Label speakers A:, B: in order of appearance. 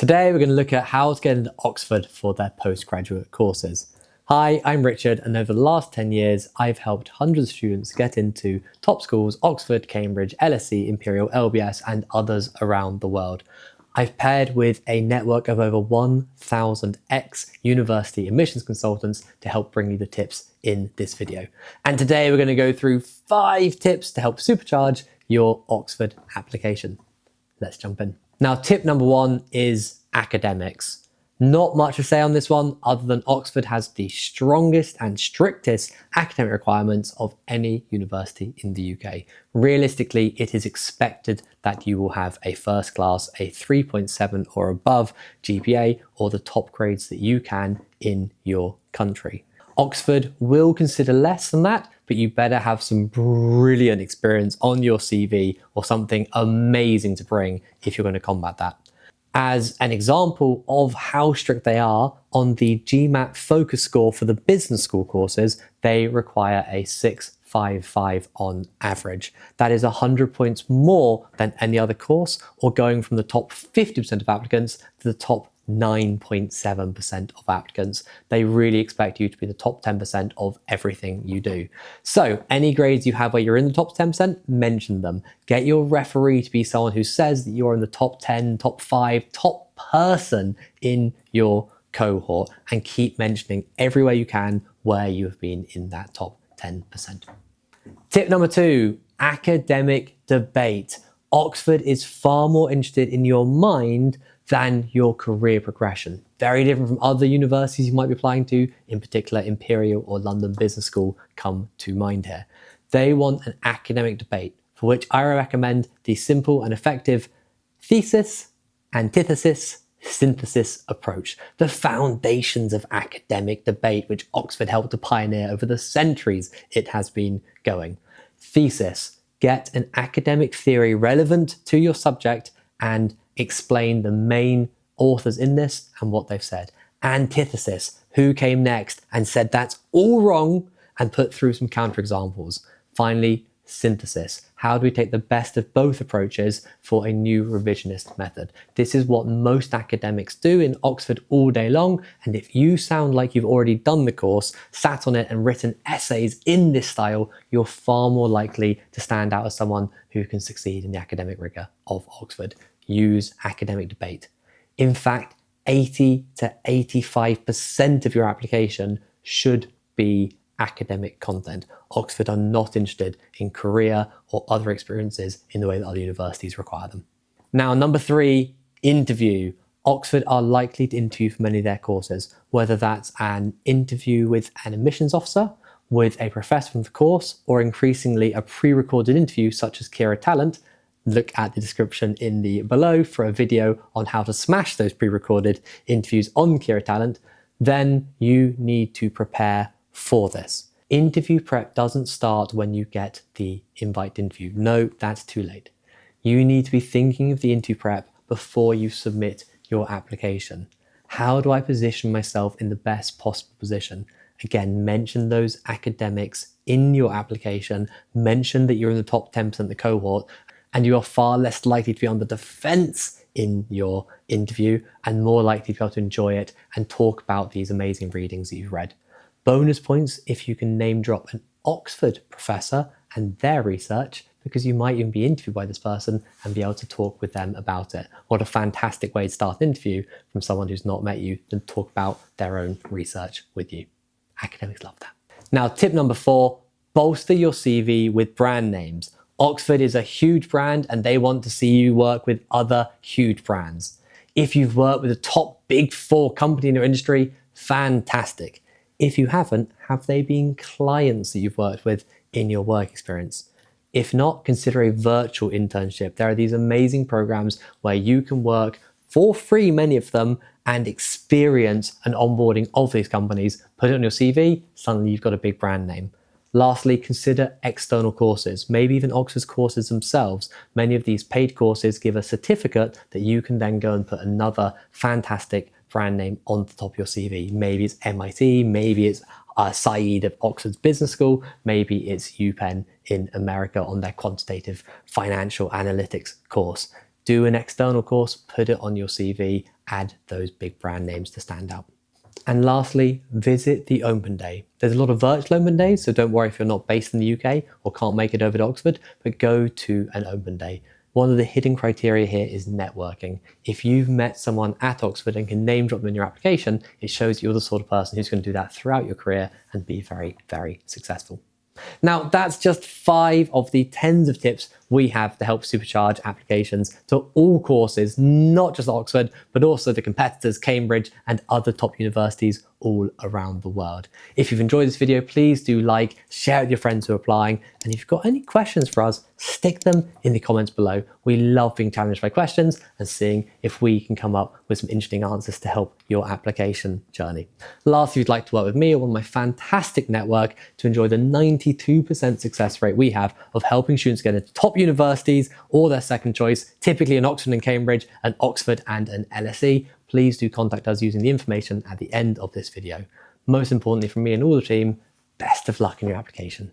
A: Today we're going to look at how to get into Oxford for their postgraduate courses. Hi, I'm Richard, and over the last 10 years I've helped hundreds of students get into top schools, Oxford, Cambridge, LSE, Imperial, LBS and others around the world. I've paired with a network of over 1,000 ex-university admissions consultants to help bring you the tips in this video. And today we're going to go through 5 tips to help supercharge your Oxford application. Let's jump in. Now, tip number 1 is academics. Not much to say on this one other than Oxford has the strongest and strictest academic requirements of any university in the UK. Realistically, it is expected that you will have a first class, a 3.7 or above GPA, or the top grades that you can in your country. Oxford will consider less than that, but you better have some brilliant experience on your CV or something amazing to bring if you're going to combat that. As an example of how strict they are, on the GMAT focus score for the business school courses, they require a 655 on average. That is 100 points more than any other course, or going from the top 50% of applicants to the top 9.7% of applicants. They really expect you to be the top 10% of everything you do. So any grades you have where you're in the top 10%, mention them. Get your referee to be someone who says that you're in the top 10, top 5, top person in your cohort, and keep mentioning everywhere you can where you have been in that top 10%. Tip number 2, academic debate. Oxford is far more interested in your mind than your career progression. Very different from other universities you might be applying to, in particular Imperial or London Business School come to mind here. They want an academic debate, for which I recommend the simple and effective thesis, antithesis, synthesis approach, the foundations of academic debate, which Oxford helped to pioneer over the centuries it has been going. Thesis, get an academic theory relevant to your subject and explain the main authors in this and what they've said. Antithesis, who came next and said that's all wrong, and put through some counterexamples. Finally, synthesis, how do we take the best of both approaches for a new revisionist method? This is what most academics do in Oxford all day long, and if you sound like you've already done the course, sat on it and written essays in this style, you're far more likely to stand out as someone who can succeed in the academic rigor of Oxford. Use academic debate. In fact, 80 to 85% of your application should be academic content. Oxford are not interested in career or other experiences in the way that other universities require them. Now, number 3, interview. Oxford are likely to interview for many of their courses, whether that's an interview with an admissions officer, with a professor from the course, or increasingly a pre-recorded interview such as Kira Talent. Look at the description in the below for a video on how to smash those pre-recorded interviews on Kira Talent. Then you need to prepare for this. Interview prep doesn't start when you get the invite to interview. No, that's too late. You need to be thinking of the interview prep before you submit your application. How do I position myself in the best possible position? Again, mention those academics in your application. Mention that you're in the top 10% of the cohort, and you are far less likely to be on the defense in your interview and more likely to be able to enjoy it and talk about these amazing readings that you've read. Bonus points if you can name drop an Oxford professor and their research, because you might even be interviewed by this person and be able to talk with them about it. What a fantastic way to start an interview from someone who's not met you and talk about their own research with you. Academics love that. Now, tip number 4, bolster your CV with brand names. Oxford is a huge brand and they want to see you work with other huge brands. If you've worked with a top big 4 company in your industry, fantastic. If you haven't, have they been clients that you've worked with in your work experience? If not, consider a virtual internship. There are these amazing programs where you can work for free, many of them, and experience an onboarding of these companies. Put it on your CV, suddenly you've got a big brand name. Lastly, consider external courses, maybe even Oxford's courses themselves. Many of these paid courses give a certificate that you can then go and put another fantastic brand name on the top of your CV. Maybe it's MIT, maybe it's Saeed of Oxford's Business School, maybe it's UPenn in America on their quantitative financial analytics course. Do an external course, put it on your CV, add those big brand names to stand out. And lastly, visit the open day. There's a lot of virtual open days, so don't worry if you're not based in the UK or can't make it over to Oxford, but go to an open day. One of the hidden criteria here is networking. If you've met someone at Oxford and can name drop them in your application, it shows you're the sort of person who's going to do that throughout your career and be very, very successful. Now, that's just 5 of the tens of tips we have to help supercharge applications to all courses, not just Oxford, but also the competitors, Cambridge and other top universities all around the world. If you've enjoyed this video, please do like, share it with your friends who are applying. And if you've got any questions for us, stick them in the comments below. We love being challenged by questions and seeing if we can come up with some interesting answers to help your application journey. Lastly, if you'd like to work with me or one of my fantastic network to enjoy the 92% success rate we have of helping students get into top universities or their second choice, typically in Oxford and Cambridge, an Oxford and an LSE, please do contact us using the information at the end of this video. Most importantly from me and all the team, best of luck in your application.